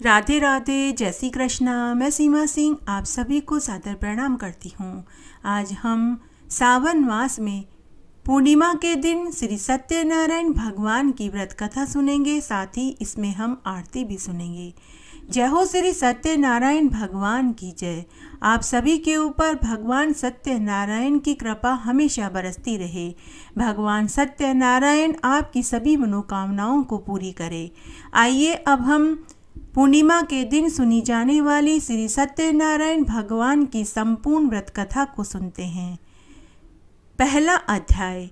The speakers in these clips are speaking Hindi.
राधे राधे, जय श्री कृष्णा। मैं सीमा सिंह आप सभी को सादर प्रणाम करती हूँ। आज हम सावन मास में पूर्णिमा के दिन श्री सत्यनारायण भगवान की व्रत कथा सुनेंगे, साथ ही इसमें हम आरती भी सुनेंगे। जय हो श्री सत्यनारायण भगवान की जय। आप सभी के ऊपर भगवान सत्यनारायण की कृपा हमेशा बरसती रहे। भगवान सत्यनारायण आपकी सभी मनोकामनाओं को पूरी करे। आइए अब हम पूर्णिमा के दिन सुनी जाने वाली श्री सत्यनारायण भगवान की संपूर्ण व्रत कथा को सुनते हैं। पहला अध्याय।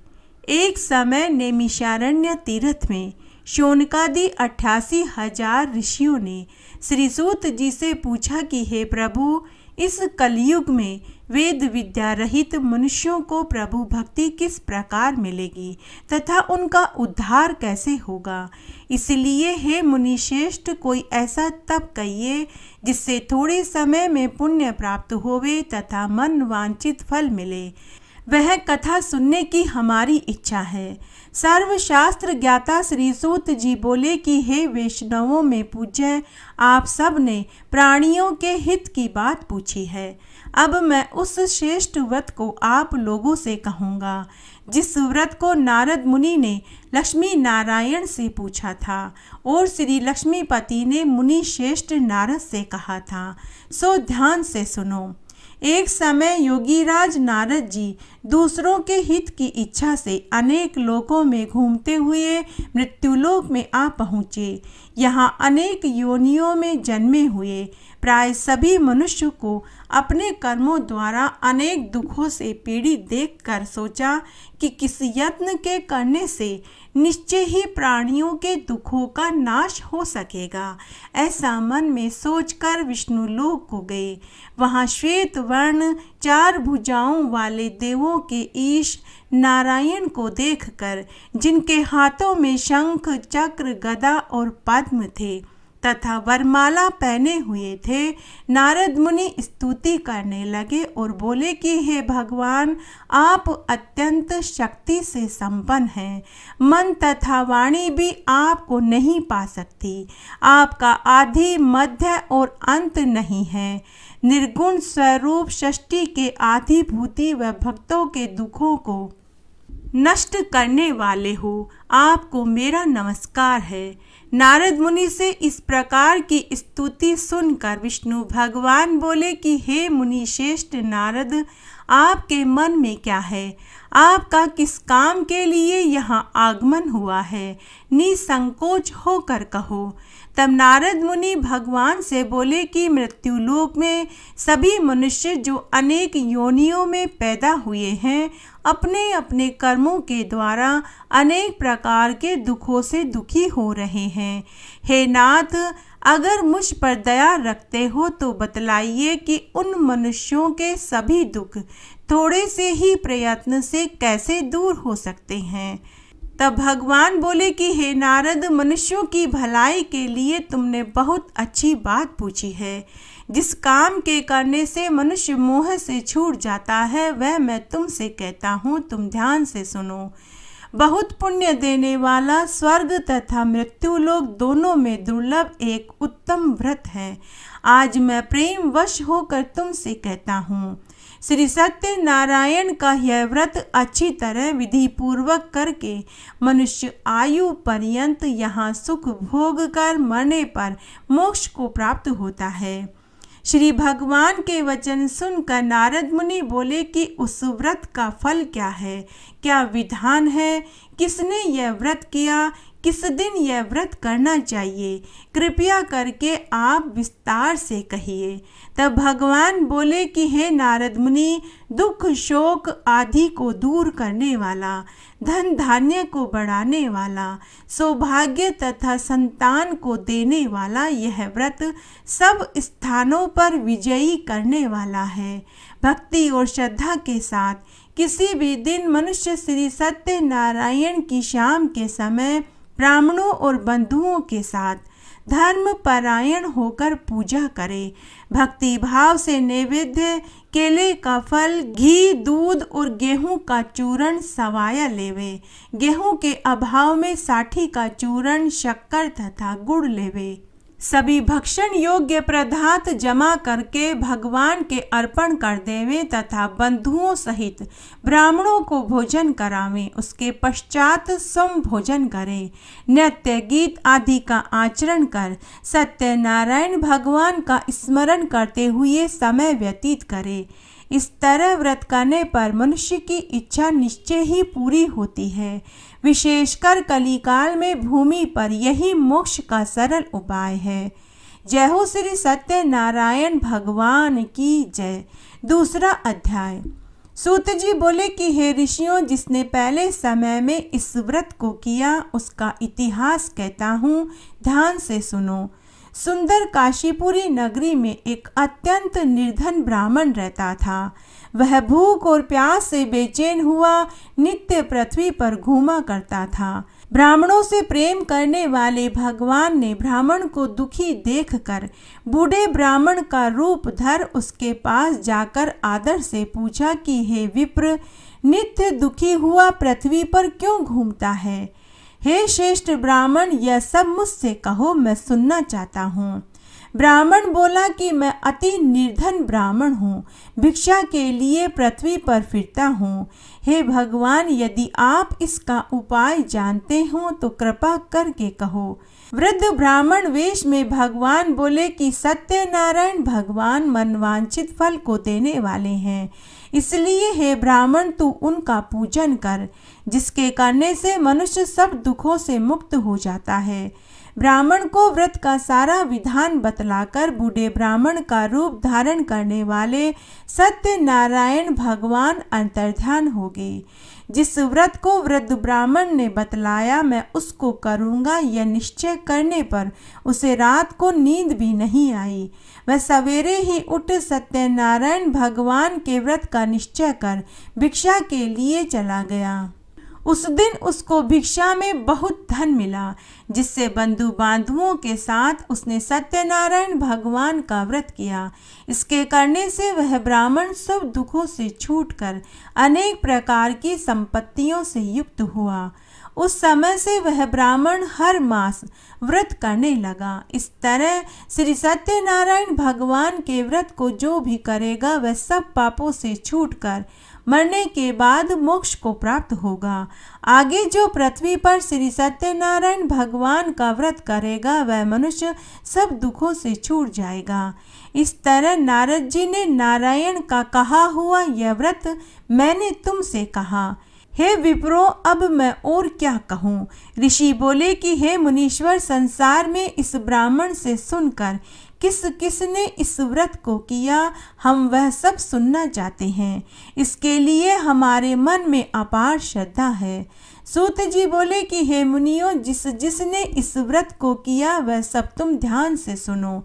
एक समय नैमिषारण्य तीर्थ में शौनकादि 88,000 ऋषियों ने श्री सूत जी से पूछा कि हे प्रभु, इस कलयुग में वेद विद्या रहित मनुष्यों को प्रभु भक्ति किस प्रकार मिलेगी तथा उनका उद्धार कैसे होगा। इसलिए हे मुनिश्रेष्ठ, कोई ऐसा तप कहिए जिससे थोड़े समय में पुण्य प्राप्त होवे तथा मन वांछित फल मिले। वह कथा सुनने की हमारी इच्छा है। सर्वशास्त्र ज्ञाता श्री सूत जी बोले कि हे वैष्णवों में पूज्य, आप सब ने प्राणियों के हित की बात पूछी है। अब मैं उस श्रेष्ठ व्रत को आप लोगों से कहूँगा जिस व्रत को नारद मुनि ने लक्ष्मी नारायण से पूछा था और श्री लक्ष्मीपति ने मुनि श्रेष्ठ नारद से कहा था। सो ध्यान से सुनो। एक समय योगीराज नारद जी दूसरों के हित की इच्छा से अनेक लोकों में घूमते हुए मृत्युलोक में आ पहुँचे। यहाँ अनेक योनियों में जन्मे हुए प्राय सभी मनुष्य को अपने कर्मों द्वारा अनेक दुखों से पीड़ित देखकर सोचा कि किस यत्न के करने से निश्चय ही प्राणियों के दुखों का नाश हो सकेगा। ऐसा मन में सोचकर विष्णु लोक को गए। वहाँ श्वेत वर्ण 4 भुजाओं वाले देवों के ईश नारायण को देखकर, जिनके हाथों में शंख चक्र गदा और पद्म थे तथा वरमाला पहने हुए थे, नारद मुनि स्तुति करने लगे और बोले कि हे भगवान, आप अत्यंत शक्ति से संपन्न हैं। मन तथा वाणी भी आपको नहीं पा सकती। आपका आदि मध्य और अंत नहीं है। निर्गुण स्वरूप सृष्टि के आधिभूति व भक्तों के दुखों को नष्ट करने वाले हो। आपको मेरा नमस्कार है। नारद मुनि से इस प्रकार की स्तुति सुनकर विष्णु भगवान बोले कि हे मुनि श्रेष्ठ नारद, आपके मन में क्या है? आपका किस काम के लिए यहाँ आगमन हुआ है? निसंकोच होकर कहो। तब नारद मुनि भगवान से बोले कि मृत्युलोक में सभी मनुष्य जो अनेक योनियों में पैदा हुए हैं, अपने अपने कर्मों के द्वारा अनेक प्रकार के दुखों से दुखी हो रहे हैं। हे नाथ, अगर मुझ पर दया रखते हो तो बतलाइए कि उन मनुष्यों के सभी दुख थोड़े से ही प्रयत्न से कैसे दूर हो सकते हैं। तब भगवान बोले कि हे नारद, मनुष्यों की भलाई के लिए तुमने बहुत अच्छी बात पूछी है। जिस काम के करने से मनुष्य मोह से छूट जाता है वह मैं तुमसे कहता हूँ, तुम ध्यान से सुनो। बहुत पुण्य देने वाला स्वर्ग तथा मृत्युलोक दोनों में दुर्लभ एक उत्तम व्रत है। आज मैं प्रेम वश होकर तुमसे कहता हूँ। श्री सत्यनारायण का यह व्रत अच्छी तरह विधि पूर्वक करके मनुष्य आयु पर्यंत यहाँ सुख भोग कर मरने पर मोक्ष को प्राप्त होता है। श्री भगवान के वचन सुनकर नारद मुनि बोले कि उस व्रत का फल क्या है, क्या विधान है, किसने यह व्रत किया, किस दिन यह व्रत करना चाहिए, कृपया करके आप विस्तार से कहिए। तब भगवान बोले कि हे नारद मुनि, दुख शोक आदि को दूर करने वाला, धन धान्य को बढ़ाने वाला, सौभाग्य तथा संतान को देने वाला यह व्रत सब स्थानों पर विजयी करने वाला है। भक्ति और श्रद्धा के साथ किसी भी दिन मनुष्य श्री सत्यनारायण की शाम के समय ब्राह्मणों और बंधुओं के साथ धर्म परायण होकर पूजा करे। भक्ति भाव से नैवेद्य केले का फल, घी, दूध और गेहूं का चूर्ण सवाया लेवे। गेहूं के अभाव में साठी का चूर्ण, शक्कर तथा गुड़ लेवे। सभी भक्षण योग्य पदार्थ जमा करके भगवान के अर्पण कर देवें तथा बंधुओं सहित ब्राह्मणों को भोजन करावें। उसके पश्चात स्वयं भोजन करें। नृत्य गीत आदि का आचरण कर सत्यनारायण भगवान का स्मरण करते हुए समय व्यतीत करें। इस तरह व्रत करने पर मनुष्य की इच्छा निश्चय ही पूरी होती है। विशेषकर कलिकाल में भूमि पर यही मोक्ष का सरल उपाय है। जय हो श्री सत्यनारायण भगवान की जय। दूसरा अध्याय। सूत जी बोले कि हे ऋषियों, जिसने पहले समय में इस व्रत को किया उसका इतिहास कहता हूँ, ध्यान से सुनो। सुंदर काशीपुरी नगरी में एक अत्यंत निर्धन ब्राह्मण रहता था। वह भूख और प्यास से बेचैन हुआ नित्य पृथ्वी पर घूमा करता था। ब्राह्मणों से प्रेम करने वाले भगवान ने ब्राह्मण को दुखी देखकर बूढ़े ब्राह्मण का रूप धर उसके पास जाकर आदर से पूछा कि हे विप्र, नित्य दुखी हुआ पृथ्वी पर क्यों घूमता है? हे श्रेष्ठ ब्राह्मण, यह सब मुझसे कहो, मैं सुनना चाहता हूँ। ब्राह्मण बोला कि मैं अति निर्धन ब्राह्मण हूँ, भिक्षा के लिए पृथ्वी पर फिरता हूँ। हे भगवान, यदि आप इसका उपाय जानते हो तो कृपा करके कहो। वृद्ध ब्राह्मण वेश में भगवान बोले कि सत्यनारायण भगवान मनवांछित फल को देने वाले हैं, इसलिए हे ब्राह्मण तू उनका पूजन कर, जिसके करने से मनुष्य सब दुखों से मुक्त हो जाता है। ब्राह्मण को व्रत का सारा विधान बतलाकर बूढ़े ब्राह्मण का रूप धारण करने वाले सत्यनारायण भगवान अंतर्ध्यान हो गए। जिस व्रत को वृद्ध ब्राह्मण ने बतलाया मैं उसको करूँगा, यह निश्चय करने पर उसे रात को नींद भी नहीं आई। वह सवेरे ही उठ सत्यनारायण भगवान के व्रत का निश्चय कर भिक्षा के लिए चला गया। उस दिन उसको भिक्षा में बहुत धन मिला, जिससे बंधु बांधुओं के साथ उसने सत्यनारायण भगवान का व्रत किया। इसके करने से वह ब्राह्मण सब दुखों से छूटकर अनेक प्रकार की संपत्तियों से युक्त हुआ। उस समय से वह ब्राह्मण हर मास व्रत करने लगा। इस तरह श्री सत्यनारायण भगवान के व्रत को जो भी करेगा वह सब पापों से छूटकर मरने के बाद मोक्ष को प्राप्त होगा। आगे जो पृथ्वी पर श्री सत्यनारायण भगवान का व्रत करेगा वह मनुष्य सब दुखों से छूट जाएगा। इस तरह नारद जी ने नारायण का कहा हुआ यह व्रत मैंने तुमसे कहा। हे विप्रो, अब मैं और क्या कहूँ? ऋषि बोले कि हे मुनीश्वर, संसार में इस ब्राह्मण से सुनकर किस किसने इस व्रत को किया, हम वह सब सुनना चाहते हैं। इसके लिए हमारे मन में अपार श्रद्धा है। सूत जी बोले कि हे मुनियों, जिसने इस व्रत को किया वह सब तुम ध्यान से सुनो।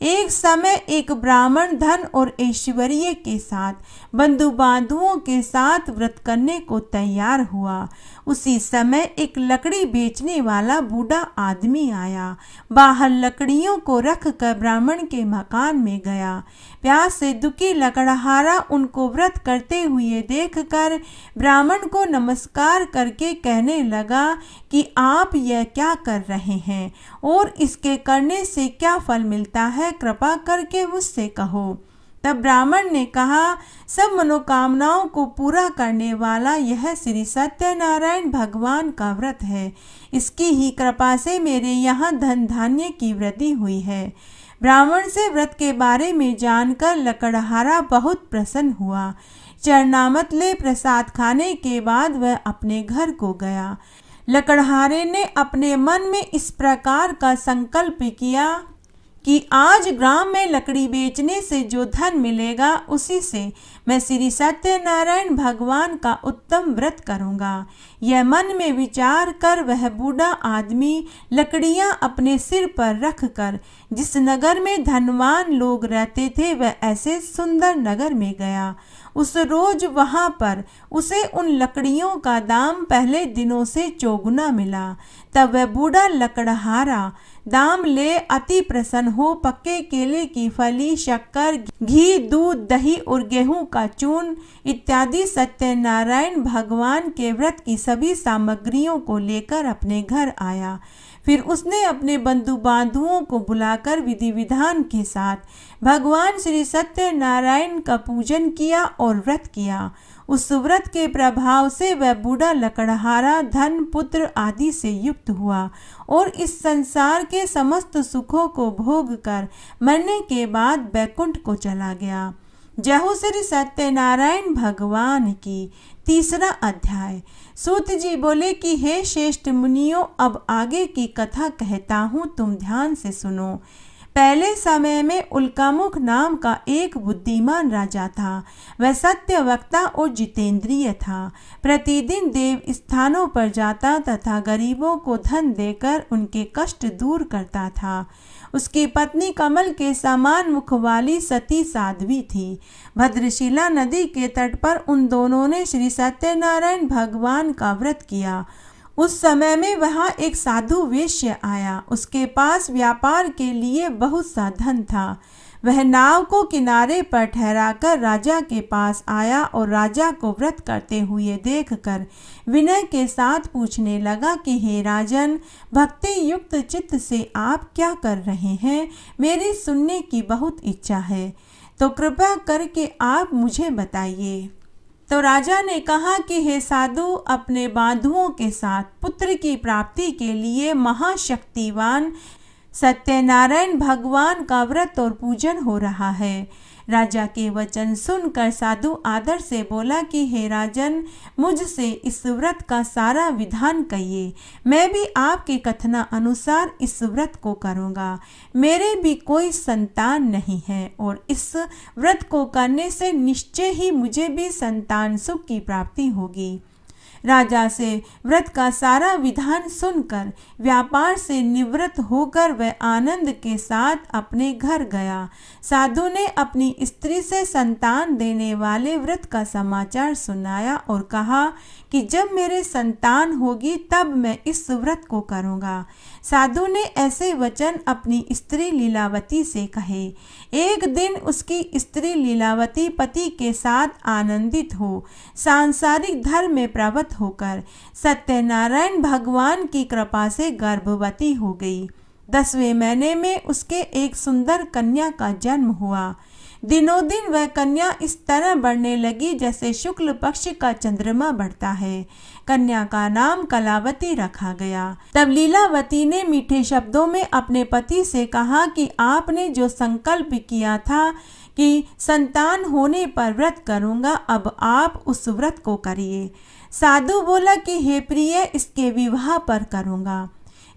एक समय एक ब्राह्मण धन और ऐश्वर्य के साथ बंधु बांधुओं के साथ व्रत करने को तैयार हुआ। उसी समय एक लकड़ी बेचने वाला बूढ़ा आदमी आया। बाहर लकड़ियों को रख कर ब्राह्मण के मकान में गया। प्यास से दुखी लकड़हारा उनको व्रत करते हुए देखकर ब्राह्मण को नमस्कार करके कहने लगा कि आप यह क्या कर रहे हैं और इसके करने से क्या फल मिलता है, कृपा करके मुझसे कहो। तब ब्राह्मण ने कहा, सब मनोकामनाओं को पूरा करने वाला यह श्री सत्यनारायण भगवान का व्रत है। इसकी ही कृपा से मेरे यहाँ धन धान्य की वृद्धि हुई है। ब्राह्मण से व्रत के बारे में जानकर लकड़हारा बहुत प्रसन्न हुआ। चरणामत ले प्रसाद खाने के बाद वह अपने घर को गया। लकड़हारे ने अपने मन में इस प्रकार का संकल्प किया कि आज ग्राम में लकड़ी बेचने से जो धन मिलेगा उसी से मैं श्री सत्यनारायण भगवान का उत्तम व्रत करूँगा। यह मन में विचार कर वह बूढ़ा आदमी लकड़ियाँ अपने सिर पर रखकर जिस नगर में धनवान लोग रहते थे वह ऐसे सुंदर नगर में गया। उस रोज वहाँ पर उसे उन लकड़ियों का दाम पहले दिनों से चौगुना मिला। तब वह बूढ़ा लकड़हारा दाम ले अति प्रसन्न हो पक्के केले की फली, शक्कर, घी, दूध, दही और गेहूं का चूर्ण इत्यादि सत्यनारायण भगवान के व्रत की सभी सामग्रियों को लेकर अपने घर आया। फिर उसने अपने बंधु बांधुओं को बुलाकर विधि विधान के साथ भगवान श्री सत्यनारायण का पूजन किया और व्रत किया। उस व्रत के प्रभाव से वह बूढ़ा लकड़हारा धन पुत्र आदि से युक्त हुआ और इस संसार के समस्त सुखों को भोग कर मरने के बाद बैकुंठ को चला गया। जय हो श्री सत्यनारायण भगवान की। तीसरा अध्याय। सूत जी बोले कि हे श्रेष्ठ मुनियों, अब आगे की कथा कहता हूँ, तुम ध्यान से सुनो। पहले समय में उल्कामुख नाम का एक बुद्धिमान राजा था। वह सत्यवक्ता और जितेंद्रिय था। प्रतिदिन देव स्थानों पर जाता तथा गरीबों को धन देकर उनके कष्ट दूर करता था। उसकी पत्नी कमल के समान मुख वाली सती साध्वी थी। भद्रशिला नदी के तट पर उन दोनों ने श्री सत्यनारायण भगवान का व्रत किया। उस समय में वहाँ एक साधु वेश्य आया। उसके पास व्यापार के लिए बहुत सा धन था। वह नाव को किनारे पर ठहराकर राजा के पास आया और राजा को व्रत करते हुए देखकर विनय के साथ पूछने लगा कि हे राजन, भक्ति युक्त चित्त से आप क्या कर रहे हैं? मेरी सुनने की बहुत इच्छा है, तो कृपा करके आप मुझे बताइए। तो राजा ने कहा कि हे साधु, अपने बांधुओं के साथ पुत्र की प्राप्ति के लिए महाशक्तिवान सत्यनारायण भगवान का व्रत और पूजन हो रहा है। राजा के वचन सुनकर साधु आदर से बोला कि हे राजन, मुझसे इस व्रत का सारा विधान कहिए। मैं भी आपके कथना अनुसार इस व्रत को करूँगा। मेरे भी कोई संतान नहीं है और इस व्रत को करने से निश्चय ही मुझे भी संतान सुख की प्राप्ति होगी। राजा से व्रत का सारा विधान सुनकर व्यापार से निवृत्त होकर वह आनंद के साथ अपने घर गया। साधु ने अपनी स्त्री से संतान देने वाले व्रत का समाचार सुनाया और कहा कि जब मेरे संतान होगी तब मैं इस व्रत को करूँगा। साधु ने ऐसे वचन अपनी स्त्री लीलावती से कहे। एक दिन उसकी स्त्री लीलावती पति के साथ आनंदित हो सांसारिक धर्म में प्रवृत्त होकर सत्यनारायण भगवान की कृपा से गर्भवती हो गई। 10वें महीने में उसके एक सुंदर कन्या का जन्म हुआ। दिनों दिन वह कन्या इस तरह बढ़ने लगी जैसे शुक्ल पक्ष का चंद्रमा बढ़ता है। कन्या का नाम कलावती रखा गया। तब लीलावती ने मीठे शब्दों में अपने पति से कहा कि आपने जो संकल्प किया था कि संतान होने पर व्रत करूंगा, अब आप उस व्रत को करिए। साधु बोला कि हे प्रिय, इसके विवाह पर करूंगा।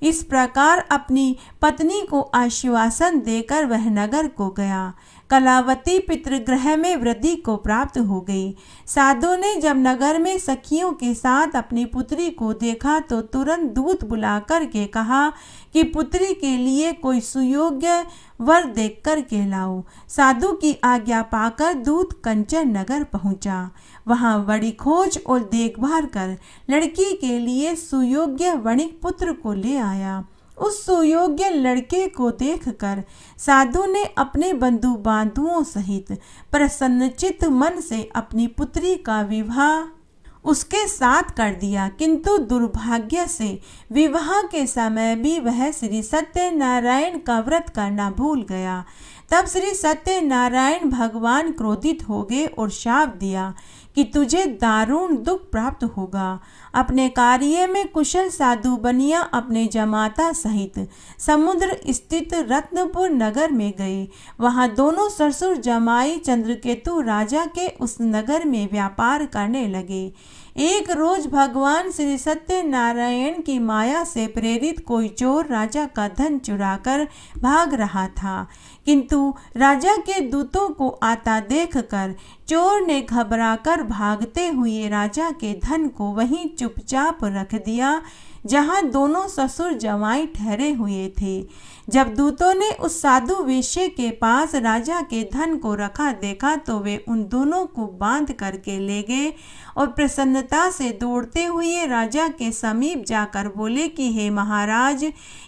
इस प्रकार अपनी पत्नी को आश्वासन देकर वह नगर को गया। कलावती पितृगृह में वृद्धि को प्राप्त हो गई। साधु ने जब नगर में सखियों के साथ अपनी पुत्री को देखा तो तुरंत दूत बुलाकर के कहा कि पुत्री के लिए कोई सुयोग्य वर देख कर के लाओ। साधु की आज्ञा पाकर दूत कंचन नगर पहुंचा। वहां बड़ी खोज और देखभाल कर लड़की के लिए सुयोग्य वणिक पुत्र को ले आया। उस सुयोग्य लड़के को देखकर साधु ने अपने बंधु बांधुओं सहित प्रसन्नचित्त मन से अपनी पुत्री का विवाह उसके साथ कर दिया। किंतु दुर्भाग्य से विवाह के समय भी वह श्री सत्यनारायण का व्रत करना भूल गया। तब श्री सत्यनारायण भगवान क्रोधित हो गए और शाप दिया कि तुझे दारुण दुख प्राप्त होगा। अपने कार्य में कुशल साधु बनिया अपने जमाता सहित समुद्र स्थित रत्नपुर नगर में गए। वहां दोनों ससुर जमाई चंद्रकेतु राजा के उस नगर में व्यापार करने लगे। एक रोज भगवान श्री सत्यनारायण की माया से प्रेरित कोई चोर राजा का धन चुराकर भाग रहा था, किंतु राजा के दूतों को आता देखकर चोर ने घबराकर भागते हुए राजा के धन को वहीं चुपचाप रख दिया जहां दोनों ससुर जमाई ठहरे हुए थे। जब दूतों ने उस साधु वेश्य के पास राजा के धन को रखा देखा तो वे उन दोनों को बांध करके ले गए और प्रसन्नता से दौड़ते हुए राजा के समीप जाकर बोले कि हे महाराज,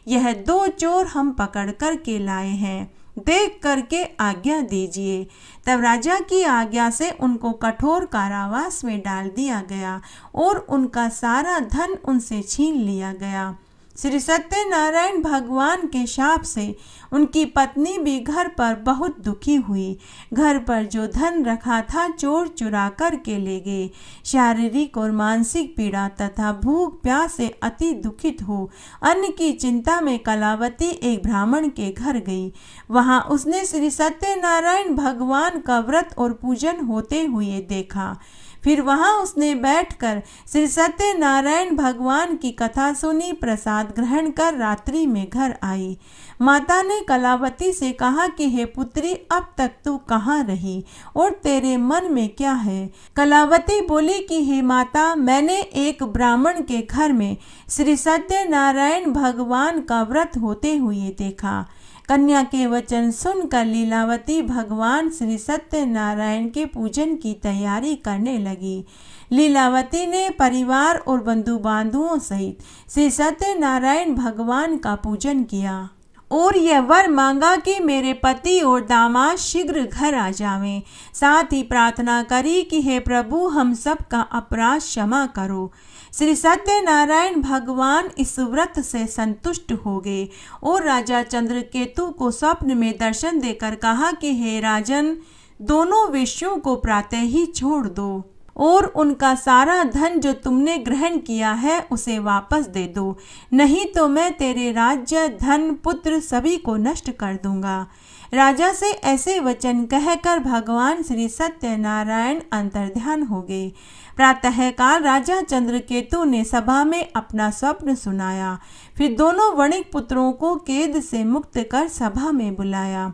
यह 2 चोर हम पकड़ कर के लाए हैं, देख करके आज्ञा दीजिए। तब राजा की आज्ञा से उनको कठोर कारावास में डाल दिया गया और उनका सारा धन उनसे छीन लिया गया। श्री सत्यनारायण भगवान के शाप से उनकी पत्नी भी घर पर बहुत दुखी हुई। घर पर जो धन रखा था चोर चुरा कर के ले गए। शारीरिक और मानसिक पीड़ा तथा भूख प्यास से अति दुखित हो अन्न की चिंता में कलावती एक ब्राह्मण के घर गई। वहां उसने श्री सत्यनारायण भगवान का व्रत और पूजन होते हुए देखा। फिर वहां उसने बैठकर श्री सत्यनारायण भगवान की कथा सुनी, प्रसाद ग्रहण कर रात्रि में घर आई। माता ने कलावती से कहा कि हे पुत्री, अब तक तू कहाँ रही और तेरे मन में क्या है? कलावती बोली कि हे माता, मैंने एक ब्राह्मण के घर में श्री सत्यनारायण भगवान का व्रत होते हुए देखा। कन्या के वचन सुनकर लीलावती भगवान श्री सत्यनारायण के पूजन की तैयारी करने लगी। लीलावती ने परिवार और बंधु बांधुओं सहित श्री सत्यनारायण भगवान का पूजन किया और यह वर मांगा कि मेरे पति और दामाद शीघ्र घर आ जावें। साथ ही प्रार्थना करी कि हे प्रभु, हम सब का अपराध क्षमा करो। श्री सत्यनारायण भगवान इस व्रत से संतुष्ट हो गए और राजा चंद्रकेतु को स्वप्न में दर्शन देकर कहा कि हे राजन, दोनों वेश्यों को प्रातः ही छोड़ दो और उनका सारा धन जो तुमने ग्रहण किया है उसे वापस दे दो, नहीं तो मैं तेरे राज्य, धन, पुत्र सभी को नष्ट कर दूंगा। राजा से ऐसे वचन कहकर भगवान श्री सत्यनारायण अंतर्ध्यान हो गए। प्रातःकाल राजा चंद्रकेतु ने सभा में अपना स्वप्न सुनाया। फिर दोनों वणिक पुत्रों को कैद से मुक्त कर सभा में बुलाया।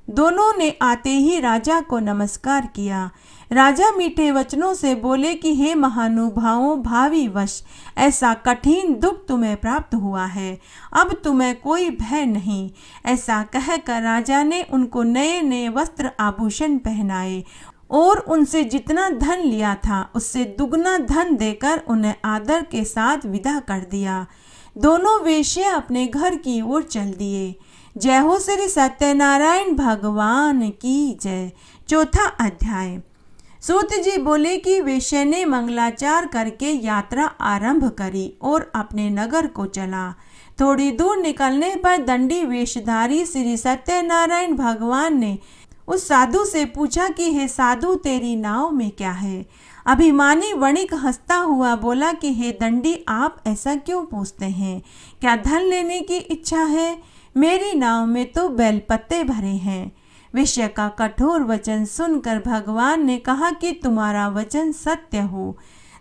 दोनों ने आते ही राजा को नमस्कार किया। राजा मीठे वचनों से बोले कि हे महानुभावों, भावी वश ऐसा कठिन दुख तुम्हें प्राप्त हुआ है, अब तुम्हें कोई भय नहीं। ऐसा कहकर राजा ने उनको नए नए वस्त्र आभूषण पहनाए और उनसे जितना धन लिया था उससे दुगना धन देकर उन्हें आदर के साथ विदा कर दिया। दोनों वेश्ये अपने घर की ओर चल दिए। जय हो श्री सत्यनारायण भगवान की जय। चौथा अध्याय। सूत जी बोले कि वेश्या ने मंगलाचार करके यात्रा आरंभ करी और अपने नगर को चला। थोड़ी दूर निकलने पर दंडी वेशधारी श्री सत्यनारायण भगवान ने उस साधु से पूछा कि हे साधु, तेरी नाव में क्या है? अभिमानी वणिक हंसता हुआ बोला कि हे दंडी, आप ऐसा क्यों पूछते हैं? क्या धन लेने की इच्छा है? मेरी नाव में तो बेलपत्ते भरे हैं। विषय का कठोर वचन सुनकर भगवान ने कहा कि तुम्हारा वचन सत्य हो।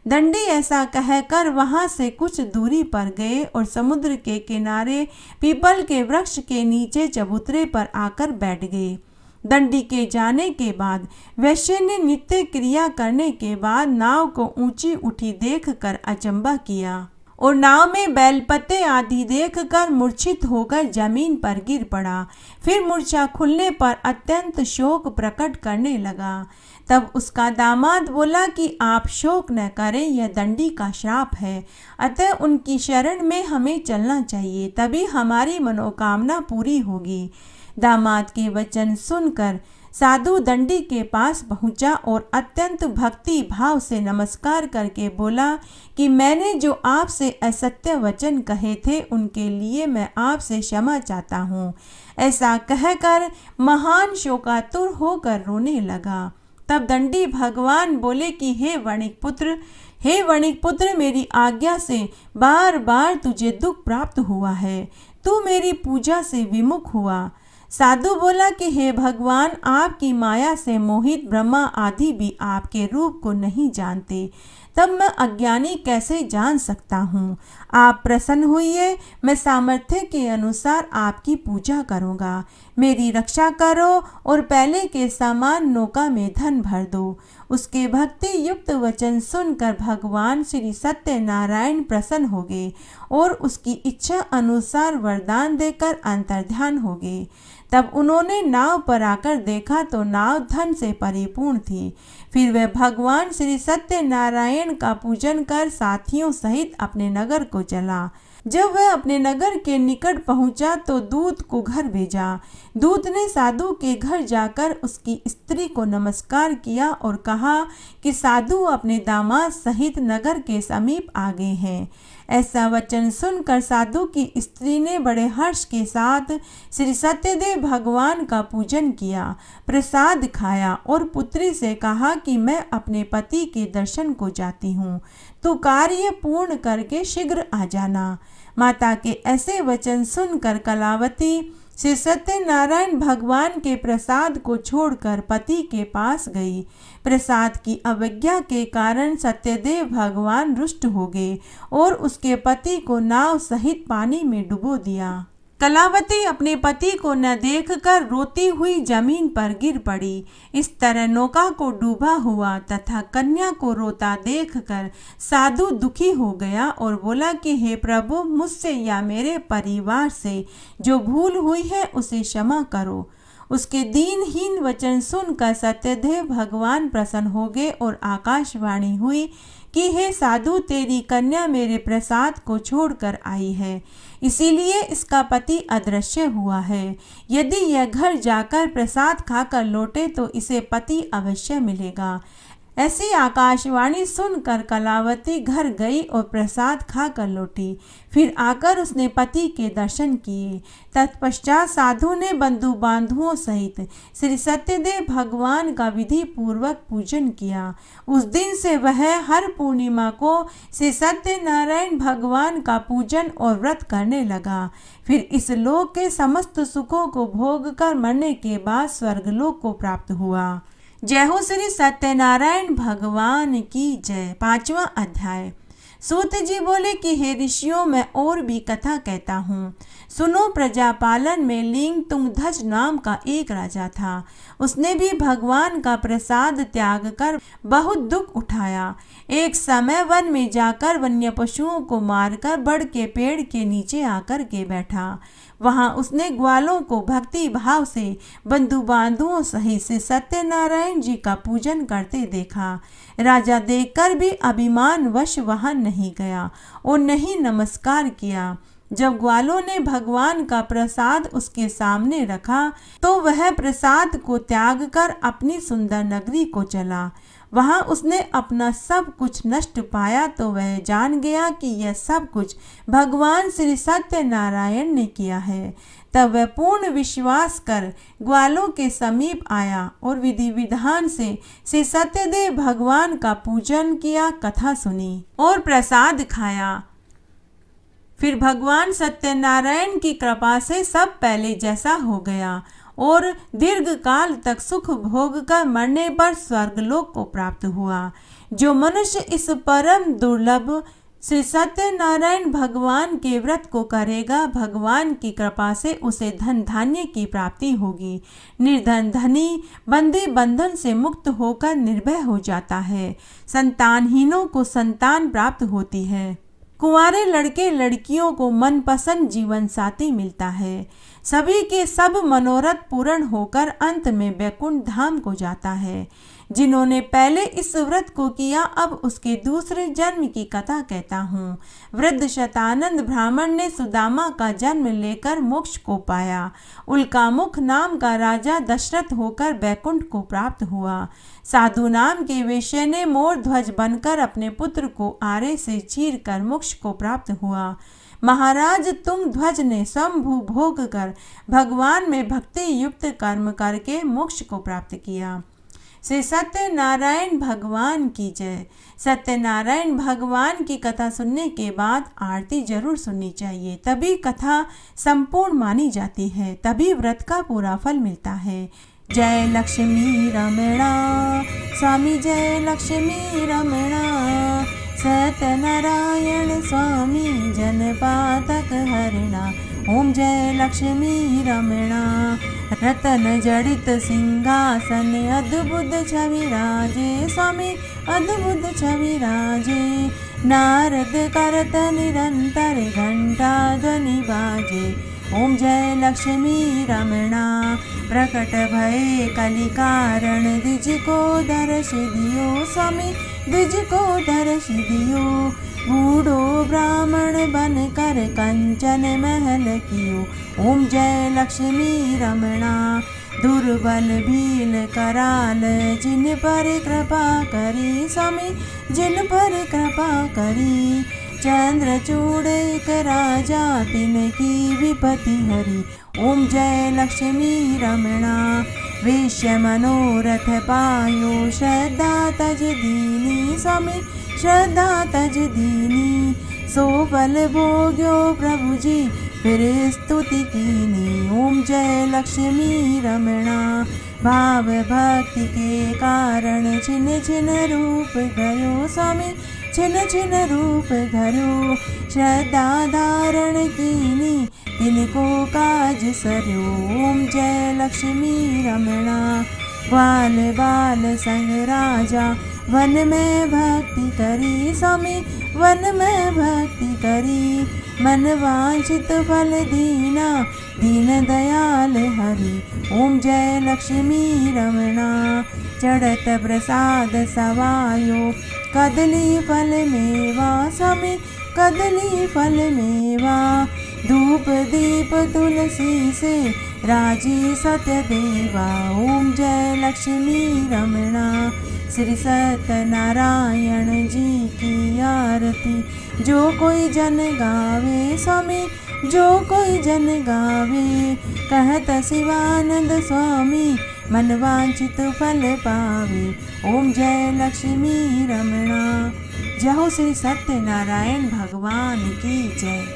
दंडी ऐसा कहकर वहां से कुछ दूरी पर गए और समुद्र के किनारे पीपल के वृक्ष के नीचे चबूतरे पर आकर बैठ गए। दंडी के जाने के बाद वैश्य ने नित्य क्रिया करने के बाद नाव को ऊंची उठी देखकर अचंभा किया और नाव में बेलपत्ते आदि देखकर मूर्छित होकर जमीन पर गिर पड़ा। फिर मूर्छा खुलने पर अत्यंत शोक प्रकट करने लगा। तब उसका दामाद बोला कि आप शोक न करें, यह दंडी का श्राप है, अतः उनकी शरण में हमें चलना चाहिए, तभी हमारी मनोकामना पूरी होगी। दामाद के वचन सुनकर साधु दंडी के पास पहुंचा और अत्यंत भक्ति भाव से नमस्कार करके बोला कि मैंने जो आपसे असत्य वचन कहे थे उनके लिए मैं आपसे क्षमा चाहता हूँ। ऐसा कहकर महान शोकातुर होकर रोने लगा। तब दंडी भगवान बोले कि हे वणिक पुत्र, मेरी आज्ञा से बार बार तुझे दुख प्राप्त हुआ है, तू मेरी पूजा से विमुख हुआ। साधु बोला कि हे भगवान, आपकी माया से मोहित ब्रह्मा आदि भी आपके रूप को नहीं जानते, तब मैं अज्ञानी कैसे जान सकता हूँ? आप प्रसन्न होइए, मैं सामर्थ्य के अनुसार आपकी पूजा करूँगा। मेरी रक्षा करो और पहले के समान नौका में धन भर दो। उसके भक्ति युक्त वचन सुनकर भगवान श्री सत्यनारायण प्रसन्न हो गए और उसकी इच्छा अनुसार वरदान देकर अंतर्ध्यान हो गए। तब उन्होंने नाव पर आकर देखा तो नाव धन से परिपूर्ण थी। फिर वह भगवान श्री सत्यनारायण का पूजन कर साथियों सहित अपने नगर को चला। जब वह अपने नगर के निकट पहुंचा तो दूत को घर भेजा। दूत ने साधु के घर जाकर उसकी स्त्री को नमस्कार किया और कहा कि साधु अपने दामाद सहित नगर के समीप आ गए हैं। ऐसा वचन सुनकर साधु की स्त्री ने बड़े हर्ष के साथ श्री सत्यदेव भगवान का पूजन किया, प्रसाद खाया और पुत्री से कहा कि मैं अपने पति के दर्शन को जाती हूँ, तू कार्य पूर्ण करके शीघ्र आ जाना। माता के ऐसे वचन सुनकर कलावती श्री सत्यनारायण भगवान के प्रसाद को छोड़कर पति के पास गई। प्रसाद की अवज्ञा के कारण सत्यदेव भगवान रुष्ट हो गए और उसके पति को नाव सहित पानी में डुबो दिया। कलावती अपने पति को न देखकर रोती हुई जमीन पर गिर पड़ी। इस तरह नौका को डूबा हुआ तथा कन्या को रोता देखकर साधु दुखी हो गया और बोला कि हे प्रभु, मुझसे या मेरे परिवार से जो भूल हुई है उसे क्षमा करो। उसके दीनहीन वचन सुनकर सत्यदेव भगवान प्रसन्न हो गए और आकाशवाणी हुई कि हे साधु, तेरी कन्या मेरे प्रसाद को छोड़कर आई है, इसीलिए इसका पति अदृश्य हुआ है। यदि यह घर जाकर प्रसाद खाकर लौटे तो इसे पति अवश्य मिलेगा। ऐसी आकाशवाणी सुनकर कलावती घर गई और प्रसाद खाकर लौटी। फिर आकर उसने पति के दर्शन किए। तत्पश्चात साधु ने बंधु बांधुओं सहित श्री सत्यदेव भगवान का विधि पूर्वक पूजन किया। उस दिन से वह हर पूर्णिमा को श्री सत्यनारायण भगवान का पूजन और व्रत करने लगा। फिर इस लोक के समस्त सुखों को भोग कर मरने के बाद स्वर्गलोक को प्राप्त हुआ। जय हो श्री सत्यनारायण भगवान की जय। 5वां अध्याय। सूत जी बोले कि हे ऋषियों, मैं और भी कथा कहता हूँ। सुनो, प्रजापालन में लिंग तुंगध्वज नाम का एक राजा था। उसने भी भगवान का प्रसाद त्याग कर बहुत दुख उठाया। एक समय वन में जाकर वन्य पशुओं को मारकर बड़ के पेड़ के नीचे आकर के बैठा। वहां उसने ग्वालों को भक्ति भाव से बंधु बांधुओं सहित से सत्यनारायण जी का पूजन करते देखा। राजा देखकर भी अभिमान वश वहां नहीं गया और नहीं नमस्कार किया। जब ग्वालों ने भगवान का प्रसाद उसके सामने रखा तो वह प्रसाद को त्याग कर अपनी सुंदर नगरी को चला। वहां उसने अपना सब कुछ नष्ट पाया तो वह जान गया कि यह सब कुछ भगवान श्री सत्यनारायण ने किया है। तब वह पूर्ण विश्वास कर ग्वालों के समीप आया और विधि विधान से श्री सत्यदेव भगवान का पूजन किया, कथा सुनी और प्रसाद खाया। फिर भगवान सत्यनारायण की कृपा से सब पहले जैसा हो गया और दीर्घ काल तक सुख भोग कर मरने पर स्वर्गलोक को प्राप्त हुआ। जो मनुष्य इस परम दुर्लभ श्री सत्यनारायण भगवान के व्रत को करेगा, भगवान की कृपा से उसे धन धान्य की प्राप्ति होगी। निर्धन धनी बंदी बंधन से मुक्त होकर निर्भय हो जाता है। संतानहीनों को संतान प्राप्त होती है। कुंवारे लड़के लड़कियों को मनपसंद जीवन साथी मिलता है। सभी के सब मनोरथ पूर्ण होकर अंत में वैकुंठ धाम को जाता है। जिन्होंने पहले इस व्रत को किया, अब उसके दूसरे जन्म की कथा कहता हूँ। वृद्ध शतानंद ब्राह्मण ने सुदामा का जन्म लेकर मोक्ष को पाया। उल्कामुख नाम का राजा दशरथ होकर वैकुंठ को प्राप्त हुआ। साधु नाम के वेश्य ने मोर ध्वज बनकर अपने पुत्र को आरे से चीर कर मोक्ष को प्राप्त हुआ। महाराज तुंग ध्वज ने स्वयंभू भोग कर भगवान में भक्ति युक्त कर्म करके मोक्ष को प्राप्त किया। श्री सत्यनारायण भगवान की जय। सत्यनारायण भगवान की कथा सुनने के बाद आरती जरूर सुननी चाहिए, तभी कथा संपूर्ण मानी जाती है, तभी व्रत का पूरा फल मिलता है। जय लक्ष्मी रमणा स्वामी, जय लक्ष्मी रमणा। सत्यनारायण स्वामी जनपातक हरिणा। ओम जय लक्ष्मी रमणा। रतन जड़ित सिंहासन अद्भुत छवि राजे, स्वामी अद्भुत छवि राजे। नारद करत निरंतर घंटा ध्वनि बाजे। ओम जय लक्ष्मी रमणा। प्रकट भये कलि कारण द्विज को दर्श दियो, स्वामी द्विज को दर्श दियो। बूढ़ो ब्राह्मण बन कर कंचन महल कियो। ओम जय लक्ष्मी रमणा। दुर्बल भील कराल जिन पर कृपा करी, स्वामी जिन पर कृपा करी। चंद्रचूड़ एक राजा तिनकी विपति हरि। ओम जय लक्ष्मी रमणा विश्व मनोरथ पायो। श्रद्धा तज दीनी स्वामी श्रद्धा तज दीनी। सो फल भोग्यो प्रभु जी फिर स्तुति कीनी। ओम जय लक्ष्मी रमणा भाव भक्ति के कारण छिन छिन रूप धरो स्वामी छिन छिन रूप धरो। श्रद्धा धारण कीनी तिनको काज सरयो। ओम जय लक्ष्मी रमणा ग्वाल बाल संग राजा वन में भक्ति करी स्वामी वन में भक्ति करी। मन वांछित फल दीना दीन दयाल हरि। ओम जय लक्ष्मी रमणा चढ़त प्रसाद सवायो। कदली फल मेवा स्वामी कदली फल मेवा। धूप दीप तुलसी से राजी सत्य देवा। ओम जय लक्ष्मी रमणा श्री सत्यनारायण जी की आरती। जो कोई जन गावे स्वामी जो कोई जन गावे। कहत शिवानंद स्वामी मन वांछित फल पावे। ओम जय लक्ष्मी रमणा। जय हो श्री सत्यनारायण भगवान की जय।